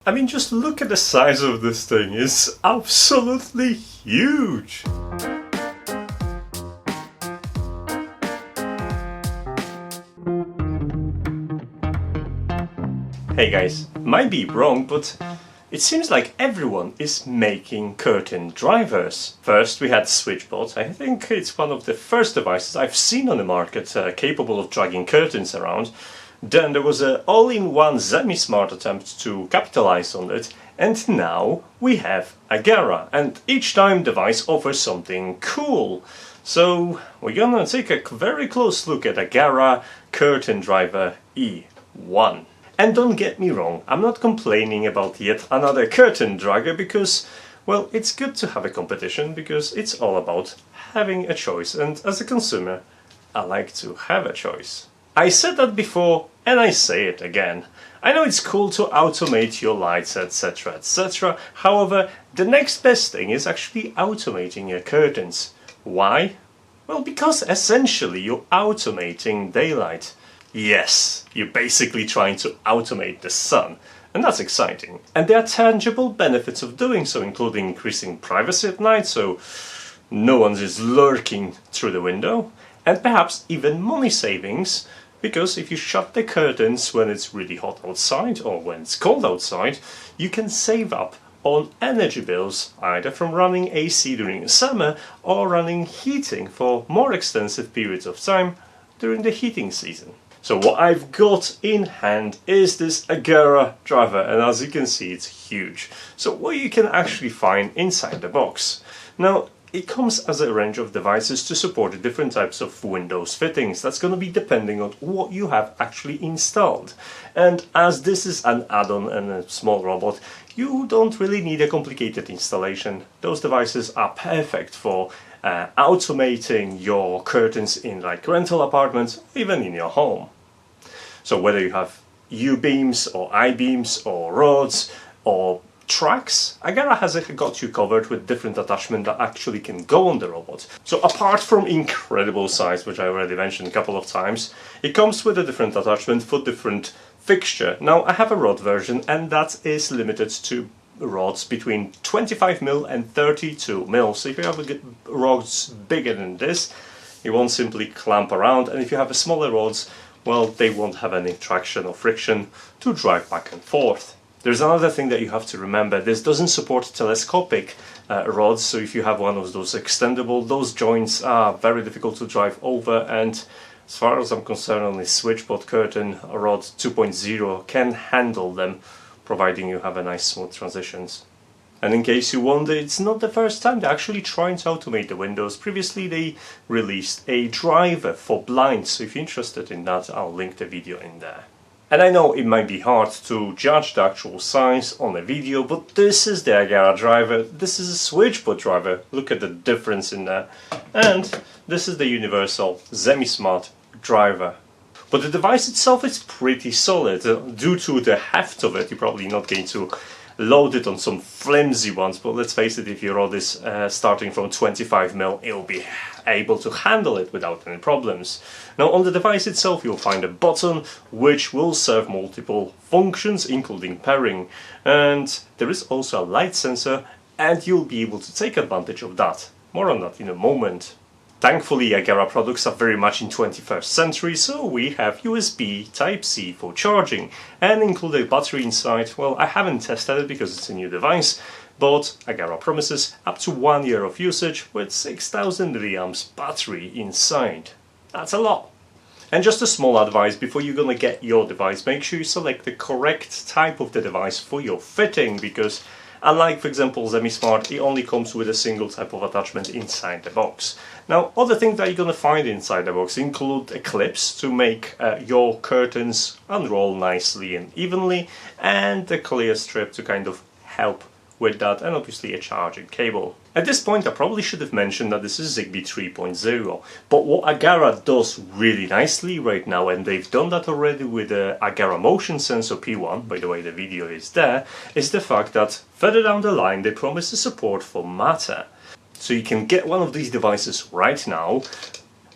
I mean, just look at the size of this thing, it's absolutely huge! Hey guys, might be wrong, but it seems like everyone is making curtain drivers. First we had SwitchBot. I think it's one of the first devices I've seen on the market capable of dragging curtains around. Then there was an all-in-one semi-smart attempt to capitalize on it, and now we have Aqara, and each time device offers something cool. So we're gonna take a very close look at Aqara Curtain Driver E1. And don't get me wrong, I'm not complaining about yet another curtain dragger because, well, it's good to have a competition because it's all about having a choice, and as a consumer, I like to have a choice. I said that before and I say it again. I know it's cool to automate your lights, etc, etc. However, the next best thing is actually automating your curtains. Why? Well, because essentially you're automating daylight. Yes, you're basically trying to automate the sun, and that's exciting. And there are tangible benefits of doing so, including increasing privacy at night, so no one is lurking through the window, and perhaps even money savings, because if you shut the curtains when it's really hot outside or when it's cold outside, you can save up on energy bills, either from running AC during the summer or running heating for more extensive periods of time during the heating season. So what I've got in hand is this Aqara driver, and as you can see it's huge. So what you can actually find inside the box. Now it comes as a range of devices to support different types of Windows fittings. That's going to be depending on what you have actually installed. And as this is an add-on and a small robot, you don't really need a complicated installation. Those devices are perfect for automating your curtains in like rental apartments, even in your home. So whether you have U-beams or I-beams or rods or tracks, Aqara has got you covered with different attachments that actually can go on the robot. So apart from incredible size, which I already mentioned a couple of times, it comes with a different attachment for different fixture. Now I have a rod version, and that is limited to rods between 25mm and 32mm. So if you have rods bigger than this, it won't simply clamp around, and if you have smaller rods, well, they won't have any traction or friction to drive back and forth. There's another thing that you have to remember: this doesn't support telescopic rods, so if you have one of those extendable, those joints are very difficult to drive over, and as far as I'm concerned, only SwitchBot Curtain Rod 2.0 can handle them, providing you have a nice smooth transitions. And in case you wonder, it's not the first time they're actually trying to automate the windows. Previously they released a driver for blinds, so if you're interested in that, I'll link the video in there. And I know it might be hard to judge the actual size on a video, but this is the Aqara driver, this is a SwitchBot driver, look at the difference in there. And this is the universal semi-smart driver. But the device itself is pretty solid. Due to the heft of it, you're probably not going to load it on some flimsy ones, but let's face it, if your rod is starting from 25mm, it'll be able to handle it without any problems. Now on the device itself you'll find a button which will serve multiple functions, including pairing, and there is also a light sensor, and you'll be able to take advantage of that. More on that in a moment. Thankfully, Aqara products are very much in 21st century, so we have USB Type-C for charging, and include a battery inside. Well, I haven't tested it because it's a new device, but Aqara promises up to 1 year of usage with 6000 mAh battery inside. That's a lot. And just a small advice: before you're gonna get your device, make sure you select the correct type of the device for your fitting, because unlike, for example, semi-smart, it only comes with a single type of attachment inside the box. Now, other things that you're going to find inside the box include a clips to make your curtains unroll nicely and evenly, and a clear strip to kind of help with that, and obviously a charging cable. At this point I probably should have mentioned that this is Zigbee 3.0, but what Aqara does really nicely right now, and they've done that already with the Aqara Motion Sensor P1, by the way the video is there, is the fact that further down the line they promise the support for Matter. So you can get one of these devices right now,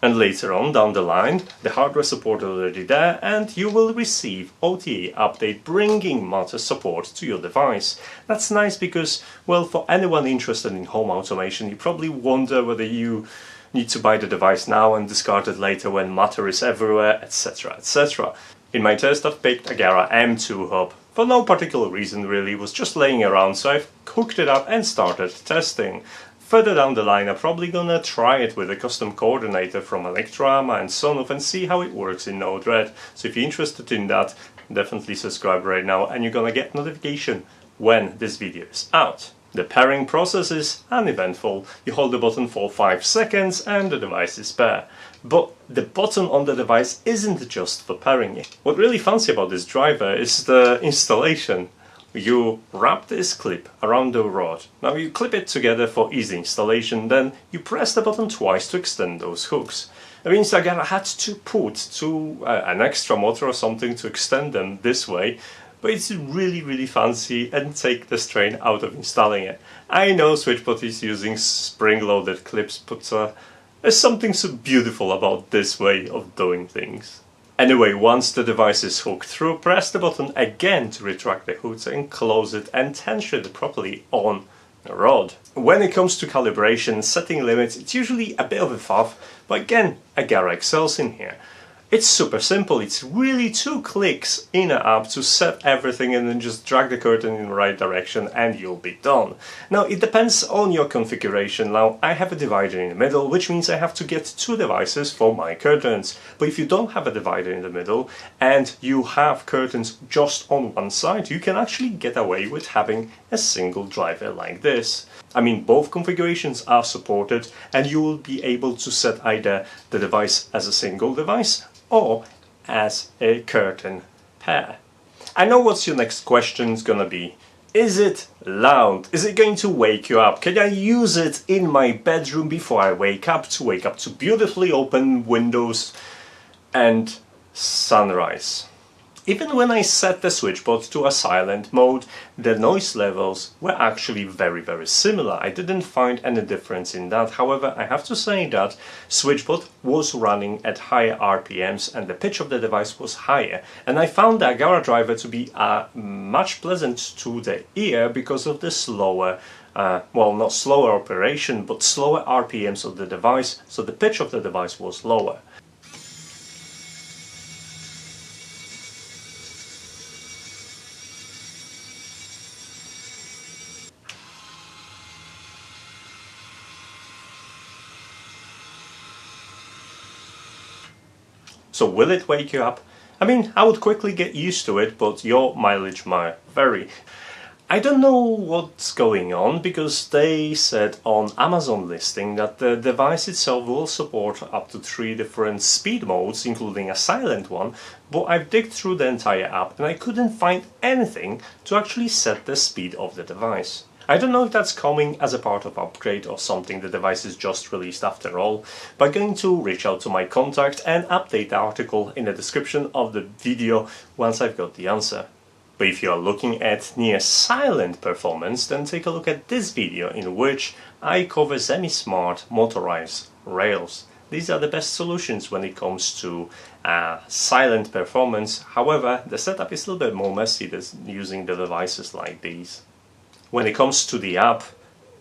And later on down the line, the hardware support is already there and you will receive OTA update bringing Matter support to your device. That's nice because, well, for anyone interested in home automation, you probably wonder whether you need to buy the device now and discard it later when Matter is everywhere, etc, etc. In my test I've picked Aqara M2 hub. For no particular reason really, it was just laying around, so I've hooked it up and started testing. Further down the line I'm probably gonna try it with a custom coordinator from Electrama and Sonoff and see how it works in Node-RED. So if you're interested in that, definitely subscribe right now and you're gonna get notification when this video is out. The pairing process is uneventful. You hold the button for 5 seconds and the device is paired. But the button on the device isn't just for pairing. What really fancy about this driver is the installation. You wrap this clip around the rod. Now you clip it together for easy installation, then you press the button twice to extend those hooks. That means I had to put an extra motor or something to extend them this way, but it's really fancy and take the strain out of installing it. I know SwitchBot is using spring-loaded clips, but there's something so beautiful about this way of doing things. Anyway, once the device is hooked through, press the button again to retract the hooks and close it and tension it properly on the rod. When it comes to calibration, setting limits, it's usually a bit of a faff, but again, Aqara excels in here. It's super simple, it's really 2 clicks in an app to set everything and then just drag the curtain in the right direction and you'll be done. Now it depends on your configuration. Now I have a divider in the middle, which means I have to get 2 devices for my curtains. But if you don't have a divider in the middle and you have curtains just on one side, you can actually get away with having a single driver like this. I mean, both configurations are supported and you will be able to set either the device as a single device or as a curtain pair. I know what your next question is gonna be. Is it loud? Is it going to wake you up? Can I use it in my bedroom before I wake up to beautifully open windows and sunrise? Even when I set the SwitchBot to a silent mode, the noise levels were actually very similar. I didn't find any difference in that. However, I have to say that SwitchBot was running at higher RPMs and the pitch of the device was higher. And I found the Aqara driver to be much pleasant to the ear because of the slower, well, not slower operation, but slower RPMs of the device, so the pitch of the device was lower. So will it wake you up? I mean, I would quickly get used to it, but your mileage might vary. I don't know what's going on, because they said on Amazon listing that the device itself will support up to 3 different speed modes, including a silent one, but I've digged through the entire app and I couldn't find anything to actually set the speed of the device. I don't know if that's coming as a part of upgrade or something the device is just released after all, but I'm going to reach out to my contact and update the article in the description of the video once I've got the answer. But if you are looking at near silent performance, then take a look at this video in which I cover semi-smart motorized rails. These are the best solutions when it comes to silent performance. However, the setup is a little bit more messy than using the devices like these. When it comes to the app,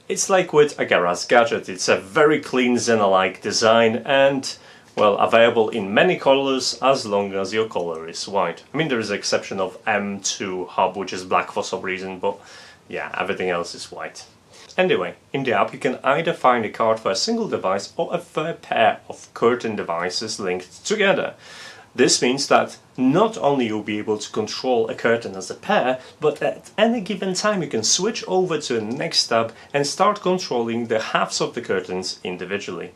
it's like with Aqara's gadget. It's a very clean Xena-like design and, well, available in many colors as long as your color is white. I mean, there is an exception of M2 hub, which is black for some reason, but yeah, everything else is white. Anyway, in the app you can either find a card for a single device or a pair of curtain devices linked together. This means that not only you'll be able to control a curtain as a pair, but at any given time you can switch over to the next tab and start controlling the halves of the curtains individually.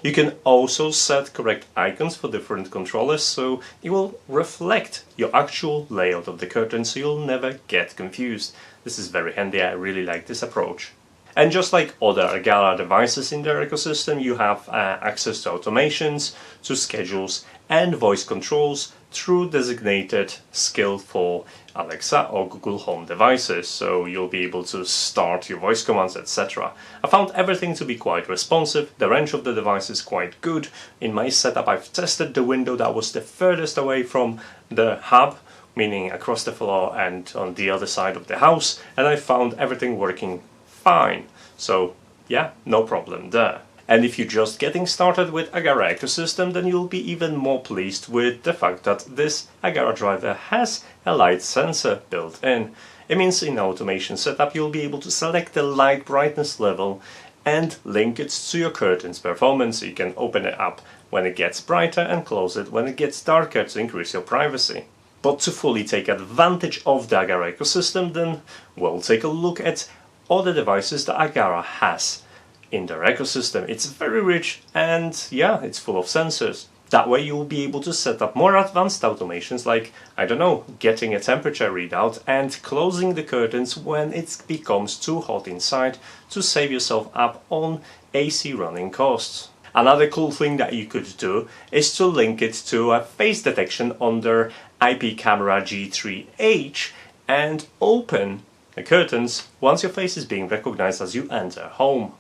You can also set correct icons for different controllers, so it will reflect your actual layout of the curtain, so you'll never get confused. This is very handy, I really like this approach. And just like other Aqara devices in their ecosystem, you have access to automations, to schedules and voice controls through designated skill for Alexa or Google Home devices, so you'll be able to start your voice commands, etc. I found everything to be quite responsive, the range of the device is quite good. In my setup I've tested the window that was the furthest away from the hub, meaning across the floor and on the other side of the house, and I found everything working fine. So yeah, no problem there. And if you're just getting started with Aqara ecosystem, then you'll be even more pleased with the fact that this Aqara driver has a light sensor built in. It means in automation setup you'll be able to select the light brightness level and link it to your curtain's performance. You can open it up when it gets brighter and close it when it gets darker to increase your privacy. But to fully take advantage of the Aqara ecosystem, then we'll take a look at all the devices that Aqara has in their ecosystem. It's very rich and yeah, it's full of sensors. That way you'll be able to set up more advanced automations like, I don't know, getting a temperature readout and closing the curtains when it becomes too hot inside to save yourself up on AC running costs. Another cool thing that you could do is to link it to a face detection on their IP camera G3H and open the curtains once your face is being recognized as you enter home.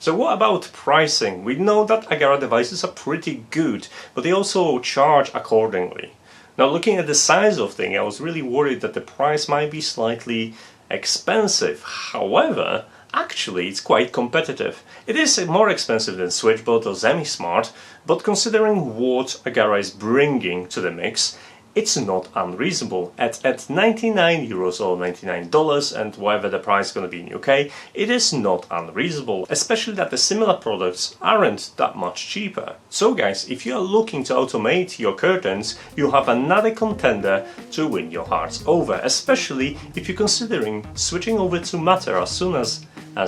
So what about pricing? We know that Aqara devices are pretty good, but they also charge accordingly. Now looking at the size of thing, I was really worried that the price might be slightly expensive. However, actually it's quite competitive. It is more expensive than SwitchBot or Zemismart, but considering what Aqara is bringing to the mix, it's not unreasonable. At €99 or $99 and whatever the price is going to be in UK, it is not unreasonable, especially that the similar products aren't that much cheaper. So guys, if you are looking to automate your curtains, you have another contender to win your hearts over, especially if you're considering switching over to Matter as soon as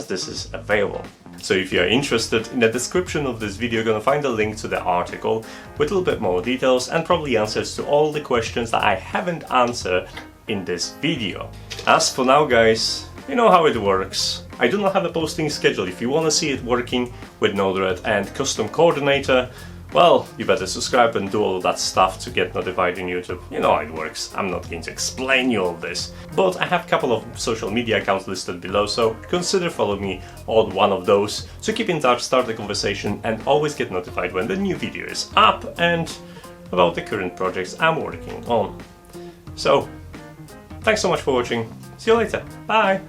this is available. So if you're interested, in the description of this video you're gonna find a link to the article with a little bit more details and probably answers to all the questions that I haven't answered in this video. As for now guys, you know how it works. I do not have a posting schedule. If you want to see it working with Node-RED and custom coordinator, well, you better subscribe and do all of that stuff to get notified in YouTube. You know how it works. I'm not going to explain you all this. But I have a couple of social media accounts listed below, so consider following me on one of those to keep in touch, start the conversation and always get notified when the new video is up and about the current projects I'm working on. So, thanks so much for watching. See you later. Bye!